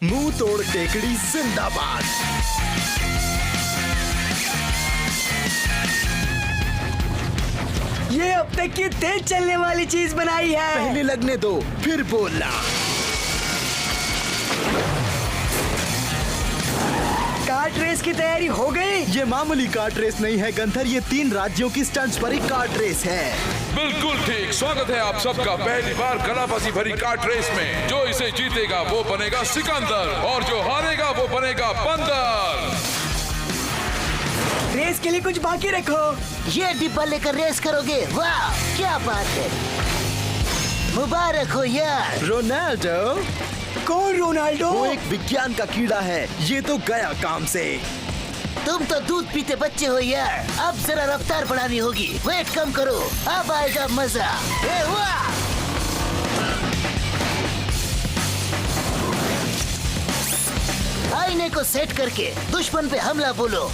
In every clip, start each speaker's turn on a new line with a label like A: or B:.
A: मुंह तोड़ टेकड़ी जिंदाबाद।
B: ये अब तक की तेज चलने वाली चीज बनाई है।
A: पहले लगने दो फिर बोलना।
B: कार्ट रेस की तैयारी हो गई?
A: ये मामूली कार्ट रेस नहीं है गंथर, ये 3 राज्यों की स्टंट्स भरी कार्ट रेस है।
C: बिल्कुल ठीक। स्वागत है आप सबका पहली बार कलाबाजी भरी कार्ट रेस में। जो इसे जीतेगा वो बनेगा सिकंदर और जो हारेगा वो बनेगा बंदर।
B: रेस के लिए कुछ बाकी रखो।
D: ये डिब्बा लेकर रेस करोगे? वाह क्या बात है, मुबारक हो यार।
A: रोनाल्डो?
B: कौन रोनाल्डो?
A: वो एक विज्ञान का कीड़ा है, ये तो गया काम से।
D: तुम तो दूध पीते बच्चे हो यार, अब जरा रफ्तार बढ़ानी होगी। वेट कम करो, अब आएगा मजा। वाह आईने को सेट करके दुश्मन पे हमला बोलो।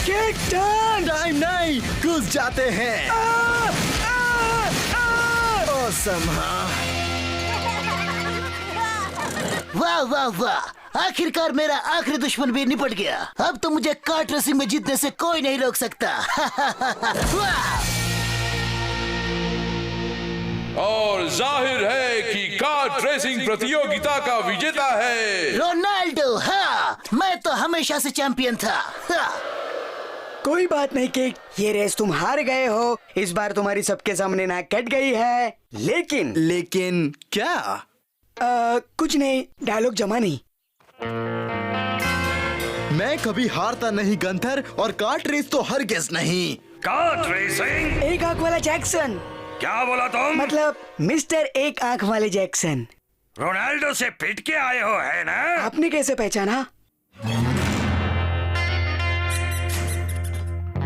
B: Kick turn.
A: टाइम नहीं, घुस जाते हैं। ऑसम।
D: वाह वाह वाह, आखिरकार मेरा आखिरी दुश्मन भी निपट गया। अब तो मुझे कार्ट रेसिंग में जीतने से कोई नहीं रोक सकता।
C: और जाहिर है कि कार्ट रेसिंग प्रतियोगिता का विजेता है
D: रोनाल्डो। हाँ, मैं तो हमेशा से चैंपियन था। हाँ।
B: कोई बात नहीं किक, ये रेस तुम हार गए हो। इस बार तुम्हारी सबके सामने नाक कट गई है।
A: लेकिन क्या?
B: कुछ नहीं, डायलॉग जमा नहीं।
A: मैं कभी हारता नहीं गंथर, और कार्ट रेस तो हरगिज नहीं।
E: Kart racing?
B: एक आंख वाला जैक्सन।
E: क्या बोला तुम?
B: मतलब मिस्टर एक आंख वाले जैक्सन।
E: रोनाल्डो से पिट के आए हो है ना?
B: आपने कैसे पहचाना?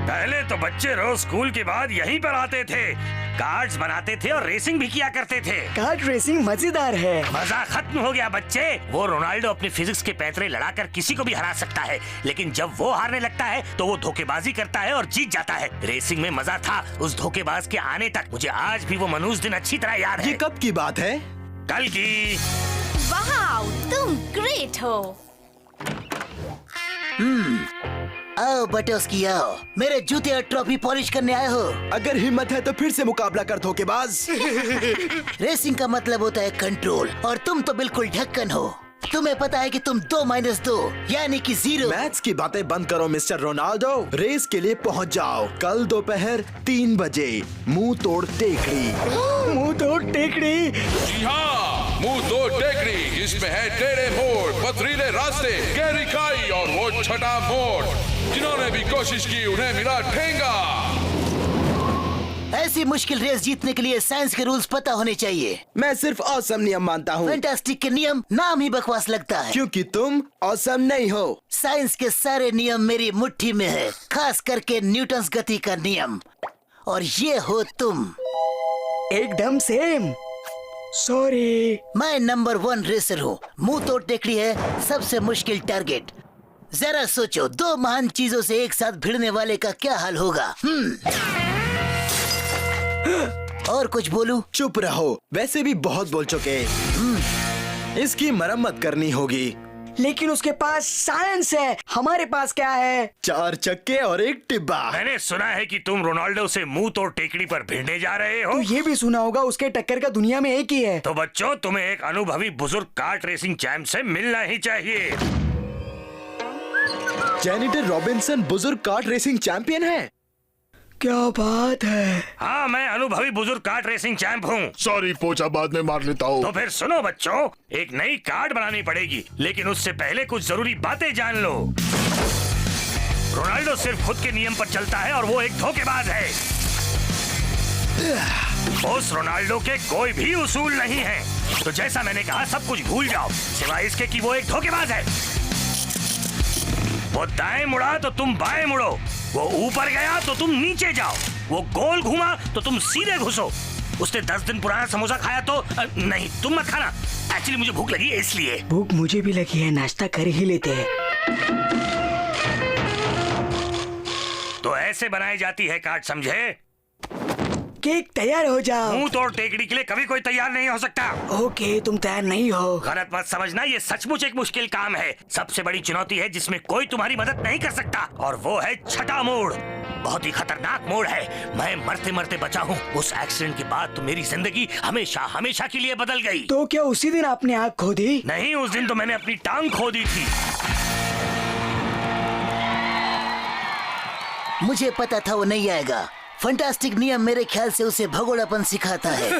E: पहले तो बच्चे रोज स्कूल के बाद यहीं पर आते थे, कार्ड्स बनाते थे और रेसिंग भी किया करते थे।
B: कार्ट रेसिंग मजेदार है।
E: मजा खत्म हो गया बच्चे। वो रोनाल्डो अपनी फिजिक्स के पैंतरे लड़ाकर किसी को भी हरा सकता है, लेकिन जब वो हारने लगता है तो वो धोखेबाजी करता है और जीत जाता है। रेसिंग में मजा था उस धोखेबाज के आने तक। मुझे आज भी वो मनहूस दिन अच्छी तरह याद है।
A: ये कब की बात है?
E: कल की।
F: वाह, तुम ग्रेट हो।
D: आओ बटोस्की आओ, मेरे जूते और ट्रॉफी पॉलिश करने आए हो।
A: अगर हिम्मत है तो फिर से मुकाबला कर धोखेबाज।
D: रेसिंग का मतलब होता है कंट्रोल, और तुम तो बिल्कुल ढक्कन हो। तुम्हें पता है कि तुम 2-2 यानी कि 0।
A: मैथ्स की बातें बंद करो मिस्टर रोनाल्डो, रेस के लिए पहुंच जाओ कल दोपहर 3 बजे। मुंह तोड़ टेकड़ी।
B: मुंह तोड़ टेकड़ी?
C: जी हाँ, मुंह तोड़ टेकड़ी। इसमें है टेढ़े मोड़, पथरीले रास्ते, गहरी खाई और वो छठा मोड़। जिन्होंने भी कोशिश की उन्हें मिला ठेंगा।
D: ऐसी मुश्किल रेस जीतने के लिए साइंस के रूल्स पता होने चाहिए।
A: मैं सिर्फ ऑसम नियम मानता हूँ।
D: फैंटास्टिक के नियम नाम ही बकवास लगता है।
A: क्योंकि तुम ऑसम नहीं हो।
D: साइंस के सारे नियम मेरी मुट्ठी में है, खास करके न्यूटन्स गति का नियम। और ये हो तुम।
B: एकदम सेम। सॉरी।
D: मैं नंबर 1 रेसर हूँ। मुंह तोड़ टेकड़ी है सबसे मुश्किल टारगेट। जरा सोचो, 2 महान चीजों से एक साथ भिड़ने वाले का क्या हाल होगा। और कुछ बोलूं?
A: चुप रहो, वैसे भी बहुत बोल चुके। इसकी मरम्मत करनी होगी।
B: लेकिन उसके पास साइंस है, हमारे पास क्या है?
A: 4 चक्के और एक टिब्बा।
E: मैंने सुना है कि तुम रोनाल्डो से मुंह तोड़ टेकड़ी पर भिड़ने जा रहे हो।
B: तो ये भी सुना होगा उसके टक्कर का दुनिया में एक ही है।
E: तो बच्चों, तुम्हें एक अनुभवी बुजुर्ग कार्ट रेसिंग चैंप से मिलना ही चाहिए।
A: जेनिटर रॉबिन्सन बुजुर्ग कार्ट रेसिंग चैंपियन है।
B: क्या बात है।
E: हाँ, मैं अनुभवी बुजुर्ग कार्ट रेसिंग चैंप हूँ।
G: सॉरी, पोछा बाद में मार लेता हूँ।
E: तो फिर सुनो बच्चों, एक नई कार्ड बनानी पड़ेगी, लेकिन उससे पहले कुछ जरूरी बातें जान लो। रोनाल्डो सिर्फ खुद के नियम पर चलता है और वो एक धोखेबाज है। उस रोनाल्डो के कोई भी उसूल नहीं है। तो जैसा मैंने कहा, सब कुछ भूल जाओ, सिवाय इसके कि वो एक धोखेबाज है। वो दाएं मुड़ा तो तुम बाएं मुड़ो, वो ऊपर गया तो तुम नीचे जाओ, वो गोल घूमा तो तुम सीधे घुसो। उसने 10 दिन पुराना समोसा खाया तो नहीं, तुम मत खाना। एक्चुअली मुझे भूख लगी है इसलिए।
B: भूख मुझे भी लगी है, नाश्ता कर ही लेते हैं।
E: तो ऐसे बनाई जाती है कार्ड, समझे?
B: केक तैयार हो जाओ।
E: मुंह तोड़ टेकड़ी के लिए कभी कोई तैयार नहीं हो सकता।
B: ओके, तुम तैयार नहीं हो।
E: गलत मत समझना, ये सचमुच एक मुश्किल काम है। सबसे बड़ी चुनौती है जिसमें कोई तुम्हारी मदद नहीं कर सकता, और वो है छठा मोड़। बहुत ही खतरनाक मोड़ है। मैं मरते मरते बचा हूँ। उस एक्सीडेंट के बाद तो मेरी जिंदगी हमेशा हमेशा के लिए बदल गई।
B: तो क्या उसी दिन आपने आँख खो दी?
E: नहीं, उस दिन तो मैंने अपनी टांग खो दी थी।
D: मुझे पता था वो नहीं आएगा। फंटास्टिक नियम मेरे ख्याल से उसे भगोड़ापन सिखाता है।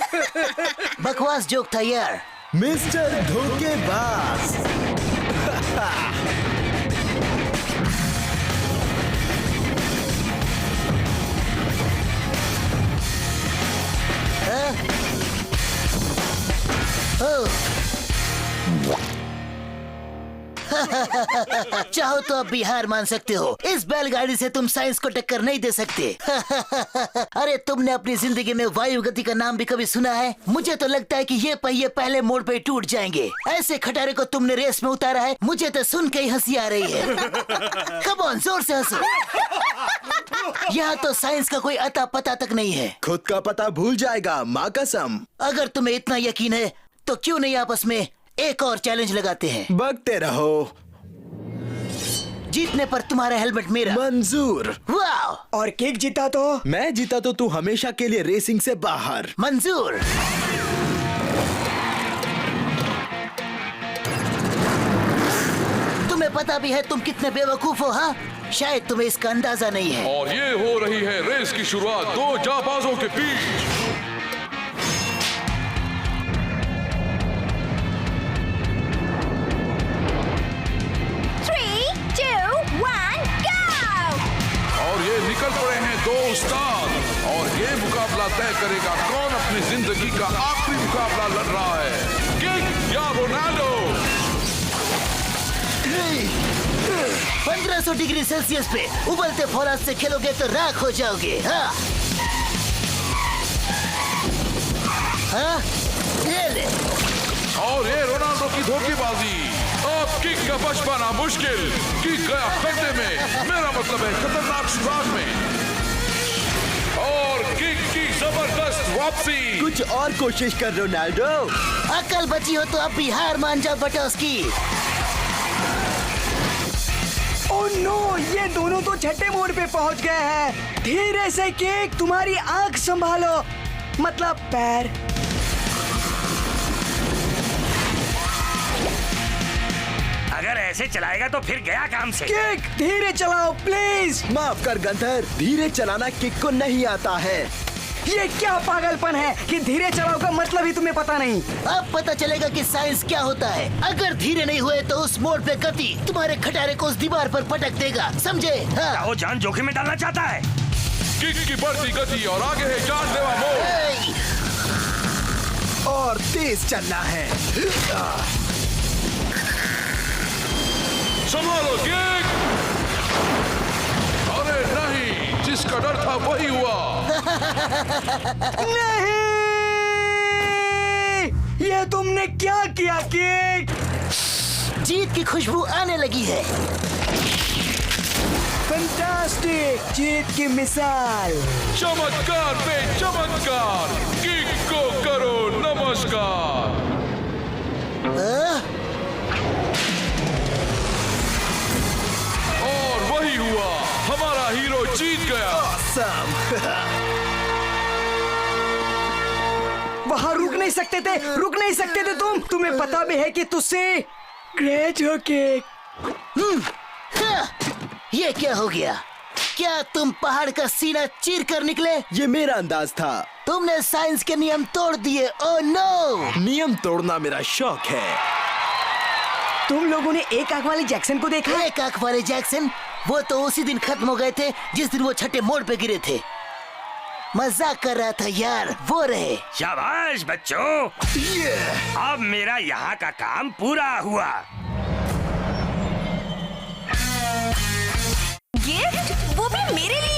D: बकवास जोक था यार।
A: मिस्टर धोखेबाज।
D: चाहो तो अब भी हार मान सकते हो। इस बैलगाड़ी से तुम साइंस को टक्कर नहीं दे सकते। अरे तुमने अपनी जिंदगी में वायु गति का नाम भी कभी सुना है? मुझे तो लगता है कि ये पहिए पहले मोड़ पे टूट जाएंगे। ऐसे खटारे को तुमने रेस में उतारा है, मुझे तो सुन के ही हंसी आ रही है। कम ऑन, जोर से हंसो। यहाँ तो साइंस का कोई अता पता तक नहीं है।
A: खुद का पता भूल जाएगा, माँ कसम।
D: अगर तुम्हें इतना यकीन है तो क्यों नहीं आपस में एक और चैलेंज लगाते हैं?
A: बकते रहो।
D: जीतने पर तुम्हारा हेलमेट मेरा।
A: मंजूर।
D: वाह!
B: और केक जीता तो?
A: मैं जीता तो तू हमेशा के लिए रेसिंग से बाहर।
D: मंजूर। तुम्हें पता भी है तुम कितने बेवकूफ हो? हाँ, शायद तुम्हें इसका अंदाजा नहीं है।
C: और ये हो रही है रेस की शुरुआत दो जाबाजों के बीच। और ये निकल पड़े हैं दो उस्ताद, और ये मुकाबला तय करेगा कौन अपनी जिंदगी का आखिरी मुकाबला लड़ रहा है, किक या रोनाल्डो।
D: 1500 डिग्री सेल्सियस पे उबलते फौलाद से खेलोगे तो राख हो जाओगे। हाँ? हाँ? ये ले।
C: और ये रोनाल्डो की धोखेबाजी। अब किक का बच पाना मुश्किल। किक गया खड्डे में, मेरा मतलब है खतरनाक सुराख में। और किक की जबरदस्त वापसी।
A: कुछ और कोशिश कर रोनाल्डो।
D: अकल बची हो तो अब भी हार मान जाओ बटोस्की।
B: ओह नो, ये दोनों तो छठे मोड़ पे पहुंच गए हैं। धीरे से केक, तुम्हारी आंख संभालो, मतलब पैर।
E: अगर ऐसे चलाएगा तो फिर गया काम से।
B: केक धीरे चलाओ प्लीज।
A: माफ कर गंथर, धीरे चलाना किक को नहीं आता है।
B: ये क्या पागलपन है कि धीरे चलाओ का मतलब ही तुम्हें पता नहीं।
D: अब पता चलेगा कि साइंस क्या होता है। अगर धीरे नहीं हुए तो उस मोड़ पे गति तुम्हारे खटारे को उस दीवार पर पटक देगा, समझे? हाँ।
E: वो जान जोखिम में डालना चाहता है।
C: किक की बढ़ती गति और आगे है जानलेवा मोड़।
D: ए,
A: और तेज चलना है।
C: संभालो किक। अरे नहीं, जिसका डर था वही हुआ।
B: नहीं, ये तुमने क्या किया केक?
D: जीत की खुशबू आने लगी है।
B: फैंटास्टिक, जीत की मिसाल।
C: चमत्कार पे चमत्कार। किक को करो नमस्कार। और वही हुआ, हमारा हीरो जीत गया।
B: वहाँ रुक नहीं सकते थे, रुक नहीं सकते थे तुम। तुम्हें पता भी है कि तुझसे ग्रेट हो केक।
D: ये क्या हो गया? क्या तुम पहाड़ का सीना चीर कर निकले?
A: ये मेरा अंदाज था।
D: तुमने साइंस के नियम तोड़ दिए। Oh no!
A: नियम तोड़ना मेरा शौक है।
B: तुम लोगों ने एक आंख वाले जैक्सन को देखा?
D: एक आंख वाले जैक्सन? वो तो उसी दिन खत्म हो गए थे जिस दिन वो छठे मोड़ पे गिरे थे। मजाक कर रहा था यार, वो रहे।
E: शाबाश बच्चों, अब मेरा यहाँ का काम पूरा हुआ।
F: गिफ्ट, वो भी मेरे लिए।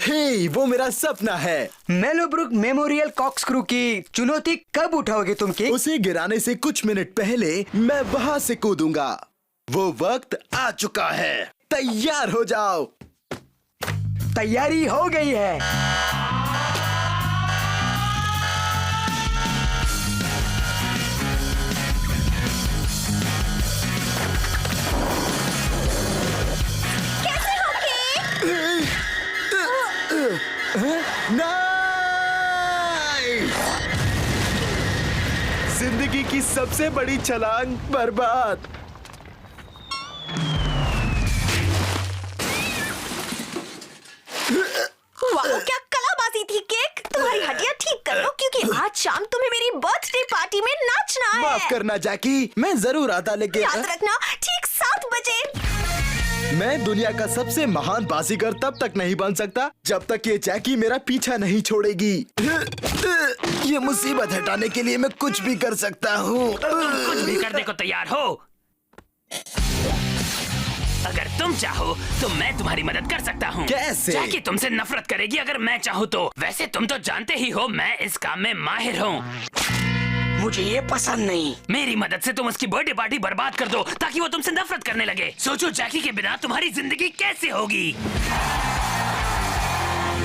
A: हे, वो मेरा सपना है।
B: मेलोब्रुक मेमोरियल कॉक्सक्रू की चुनौती कब उठाओगे तुम किक?
A: उसे गिराने से कुछ मिनट पहले मैं वहां से कूदूंगा। वो वक्त आ चुका है। तैयार हो जाओ।
B: तैयारी हो गई है।
A: नाइस! जिंदगी की सबसे बड़ी छलांग बर्बाद।
F: वाह, क्या कलाबाजी थी केक। तुम्हारी हड्डियां ठीक कर लो क्योंकि आज शाम तुम्हें मेरी बर्थडे पार्टी में नाचना है।
A: माफ करना जैकी, मैं जरूर आता लेकिन
F: याद रखना ठीक 7 बजे।
A: मैं दुनिया का सबसे महान बाजीगर तब तक नहीं बन सकता जब तक ये जैकी मेरा पीछा नहीं छोड़ेगी। ये मुसीबत हटाने के लिए मैं कुछ भी कर सकता हूँ।
E: कुछ भी करने को तैयार हो। अगर तुम चाहो तो मैं तुम्हारी मदद कर सकता हूँ।
A: कैसे?
E: जैकी तुमसे नफरत करेगी अगर मैं चाहूँ तो। वैसे तुम तो जानते ही हो मैं इस काम में माहिर हूँ।
B: मुझे ये पसंद नहीं।
E: मेरी मदद से तुम उसकी बर्थडे पार्टी बर्बाद कर दो ताकि वो तुमसे नफरत करने लगे। सोचो जैकी के बिना तुम्हारी जिंदगी कैसे होगी।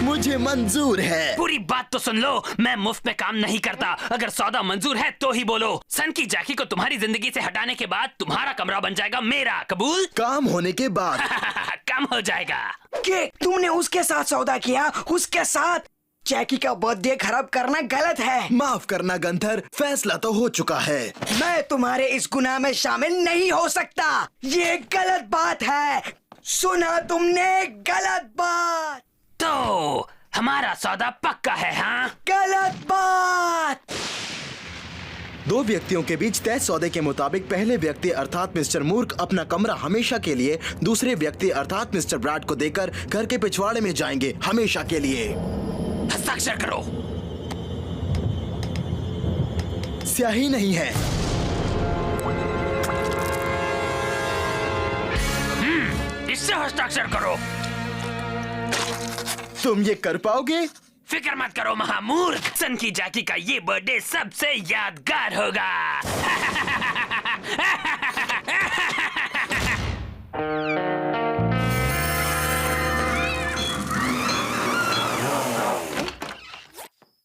A: मुझे मंजूर है।
E: पूरी बात तो सुन लो, मैं मुफ्त में काम नहीं करता। अगर सौदा मंजूर है तो ही बोलो। सन की जैकी को तुम्हारी जिंदगी से हटाने के बाद तुम्हारा कमरा बन जाएगा मेरा। कबूल?
A: काम होने के बाद।
E: काम हो जाएगा।
B: केक, तुमने उसके साथ सौदा किया, उसके साथ। जैकी का बर्थडे खराब करना गलत है।
A: माफ करना गंथर, फैसला तो हो चुका है।
B: मैं तुम्हारे इस गुनाह में शामिल नहीं हो सकता। ये गलत बात है। सुना तुमने? गलत बात।
E: तो हमारा सौदा पक्का है। हाँ,
B: गलत बात।
A: दो व्यक्तियों के बीच तय सौदे के मुताबिक पहले व्यक्ति अर्थात मिस्टर मूर्ख अपना कमरा हमेशा के लिए दूसरे व्यक्ति अर्थात मिस्टर ब्रैड को देकर घर के पिछवाड़े में जाएंगे हमेशा के लिए।
E: हस्ताक्षर करो।
A: स्याही नहीं है।
E: इससे हस्ताक्षर करो।
A: तुम ये कर पाओगे?
E: फिक्र मत करो महामूर्ख। सन की जैकी का ये बर्थडे सबसे यादगार होगा।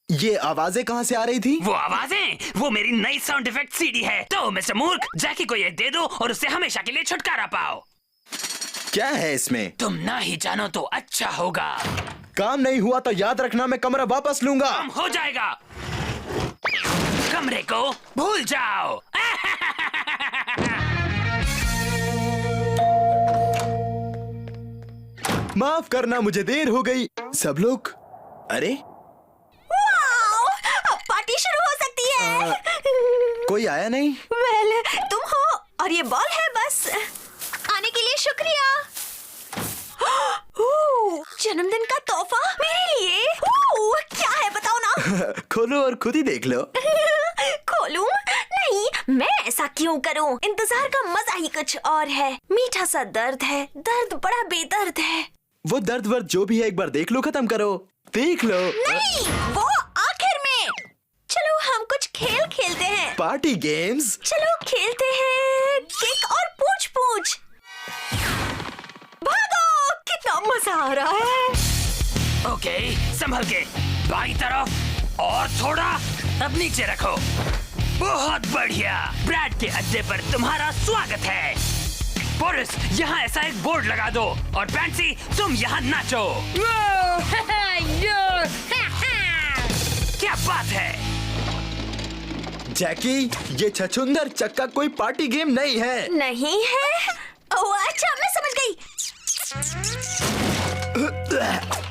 A: ये आवाजें कहाँ से आ रही थी?
E: वो आवाजें, वो मेरी नई साउंड इफेक्ट सीडी है। तो मिस्टर मूर्ख, जैकी को ये दे दो और उससे हमेशा के लिए छुटकारा पाओ।
A: क्या है इसमें?
E: तुम ना ही जानो तो अच्छा होगा।
A: काम नहीं हुआ तो याद रखना मैं कमरा वापस लूंगा।
E: काम हो जाएगा। कमरे को भूल जाओ।
A: माफ करना, मुझे देर हो गई। सब लोग, अरे
F: वाओ, अब पार्टी शुरू हो सकती है।
A: कोई आया नहीं?
F: वेल, तुम हो और ये बॉल है बस। आने के लिए शुक्रिया। जन्मदिन का तोहफा मेरे लिए। क्या है बताओ ना।
A: खोलो और खुद ही देख लो।
F: खोलूं? नहीं, मैं ऐसा क्यों करूं? इंतजार का मजा ही कुछ और है। मीठा सा दर्द है, दर्द बड़ा बेदर्द है।
A: वो दर्द वर्द जो भी है एक बार देख लो, खत्म करो। देख लो।
F: नहीं, वो आखिर में। चलो हम कुछ खेल खेलते हैं।
A: Party games.
F: चलो खेलते हैं किक और पूछ पूछ। भागो, कितना मजा आ रहा है।
E: ओके, संभल के। बाई तरफ और थोड़ा। अब नीचे रखो। बहुत बढ़िया। ब्रैड के अड्डे पर तुम्हारा स्वागत है। बोरिस, यहाँ ऐसा एक बोर्ड लगा दो और पैंसी तुम यहाँ नाचो। क्या बात है?
A: जैकी, ये छछुंदर चक्का कोई पार्टी गेम नहीं है।
F: नहीं है? ओह अच्छा, मैं समझ गई।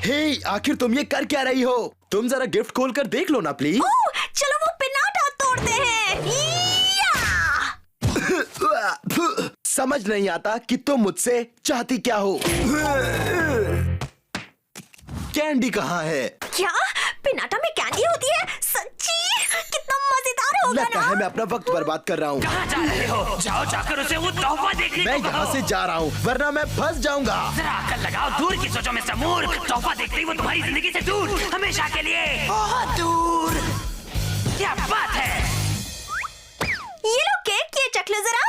A: हे, आखिर तुम ये कर क्या रही हो? तुम जरा गिफ्ट खोलकर देख लो ना प्लीज।
F: ओह, चलो वो पिनाटा तोड़ते हैं।
A: समझ नहीं आता कि तुम मुझसे चाहती क्या हो। कैंडी कहाँ है?
F: क्या पिनाटा में कैंडी होती है? सच्ची? कितना मजेदार होगा
A: लगता
F: ना?
A: है मैं अपना वक्त बर्बाद कर रहा हूँ।
E: कहाँ जा रहे हो? जाओ जाकर उसे वो तोहफा देखने
A: मैं
E: को
A: यहाँ
E: कहो।
A: से जा रहा हूँ वरना मैं फंस जाऊंगा।
E: जरा अकल लगाओ, दूर की सोचो मिस्टर मूर्ख। तोहफा देखते ही वो तुम्हारी जिंदगी से दूर, हमेशा के लिए बहुत दूर। क्या बात है?
F: ये लो केक, ये चख लो जरा।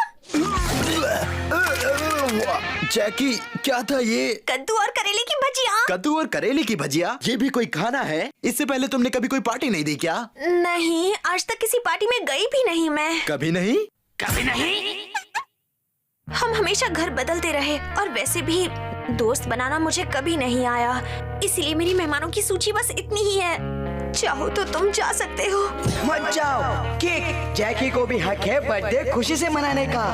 A: जैकी क्या था ये?
F: कद्दू और करेले की भजिया।
A: कद्दू और करेले की भजिया? ये भी कोई खाना है? इससे पहले तुमने कभी कोई पार्टी नहीं दी क्या?
F: नहीं, आज तक किसी पार्टी में गई भी नहीं मैं।
A: कभी नहीं?
E: कभी नहीं?
F: हम हमेशा घर बदलते रहे और वैसे भी दोस्त बनाना मुझे कभी नहीं आया, इसीलिए मेरी मेहमानों की सूची बस इतनी ही है। चाहो तो तुम जा सकते हो।
B: मत जाओ केक, जैकी को भी हक है बर्थडे खुशी से मनाने का।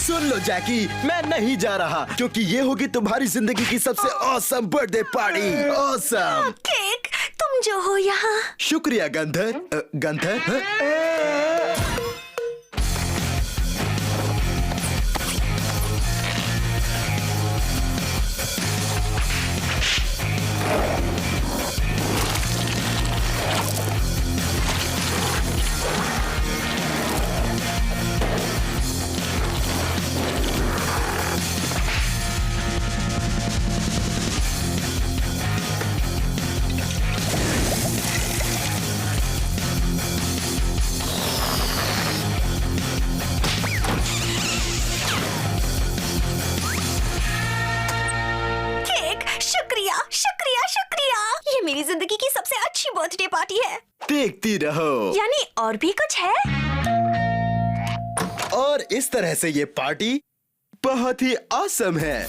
A: सुन लो जैकी, मैं नहीं जा रहा क्योंकि ये होगी तुम्हारी जिंदगी की सबसे awesome birthday party. Awesome.
F: Cake, तुम जो हो यहाँ।
A: शुक्रिया गंधर। गंधर हाँ?
F: केक, शुक्रिया शुक्रिया शुक्रिया। ये मेरी जिंदगी की सबसे अच्छी बर्थडे पार्टी है।
A: देखती रहो।
F: यानी और भी कुछ है?
A: और इस तरह से ये पार्टी बहुत ही ऑसम है।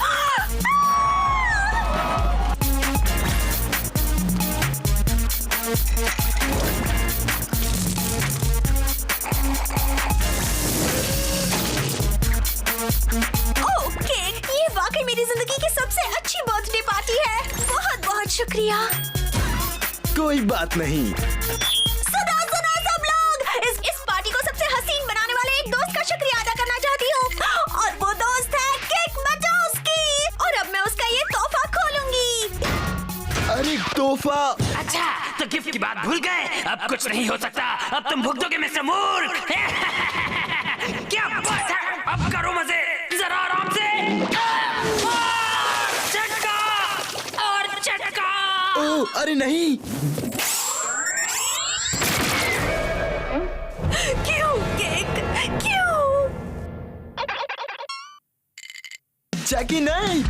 F: ओह केक, ये वाकई मेरी जिंदगी की सबसे अच्छी बर्थडे पार्टी है। बहुत बहुत शुक्रिया।
A: कोई बात नहीं।
F: सुनो सुनो सब लोग, इस पार्टी को सबसे हसीन बनाने वाले एक दोस्त का शुक्रिया अदा करना चाहती हूँ और वो दोस्त है केक मचोस्की। और अब मैं उसका ये तोहफा खोलूंगी।
A: अरे तोहफा।
E: अच्छा, तो गिफ्ट की बात भूल गए। अब कुछ नहीं हो सकता, अब तुम भुगतोगे मिस्टर मूर्ख। क्या बात है? अब करो मजे, जरा आराम से। चटका और चटका।
A: ओह अरे नहीं।
F: क्यों केक, क्यों?
A: जैकी नहीं।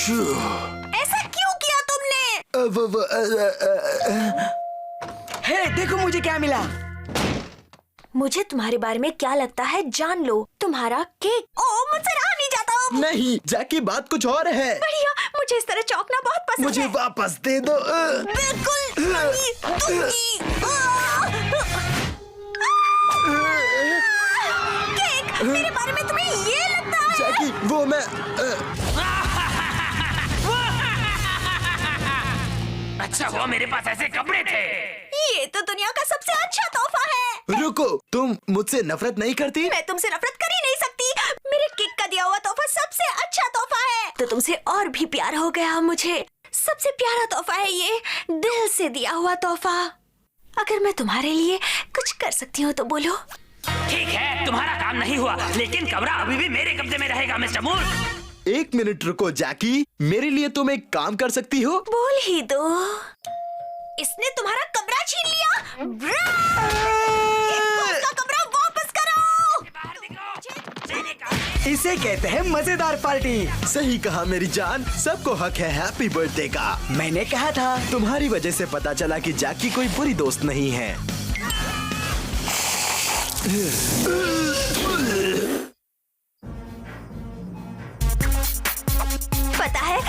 F: ऐसा क्यों किया तुमने?
B: हे देखो मुझे क्या मिला।
F: मुझे तुम्हारे बारे में क्या लगता है जान लो। तुम्हारा केक। ओह मुझसे रहा नहीं जाता।
A: नहीं जैकी, बात कुछ और है।
F: बढ़िया, मुझे इस तरह चौंकना बहुत पसंद
A: मुझे
F: है।
A: वापस दे दो।
F: बिल्कुल नहीं दूंगी। केक, मेरे बारे में तुम्हें ये लगता है?
A: जैकी वो मैं
E: अच्छा हुआ मेरे पास ऐसे कपड़े थे।
F: ये तो दुनिया का सबसे अच्छा तोहफा है।
A: रुको, तुम मुझसे नफरत नहीं करती?
F: मैं तुमसे नफरत कर ही नहीं सकती। मेरे केक का दिया हुआ तोहफा सबसे अच्छा तोहफा है। तो तुमसे और भी प्यार हो गया मुझे। सबसे प्यारा तोहफा है ये, दिल से दिया हुआ तोहफा। अगर मैं तुम्हारे लिए कुछ कर सकती हूँ तो बोलो।
E: ठीक है, तुम्हारा काम नहीं हुआ, लेकिन कमरा अभी भी मेरे कब्जे में रहेगा मिस्टर मूर्ख।
A: एक मिनट रुको जैकी, मेरे लिए तुम एक काम कर सकती हो?
F: बोल ही दो। इसने तुम्हारा कमरा छीन लिया। उसका कमरा वापस करो।
E: बाहर निकलो।
B: इसे कहते हैं मजेदार पार्टी।
A: सही कहा मेरी जान, सबको हक है हैप्पी बर्थडे का।
B: मैंने कहा था।
A: तुम्हारी वजह से पता चला कि जैकी कोई बुरी दोस्त नहीं है।
F: पता है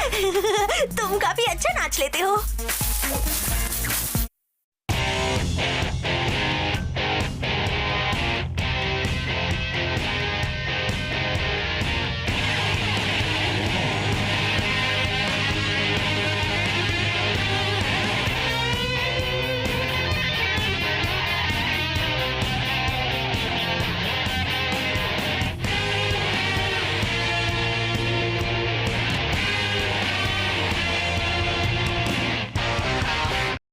F: तुम काफी अच्छा नाच लेते हो।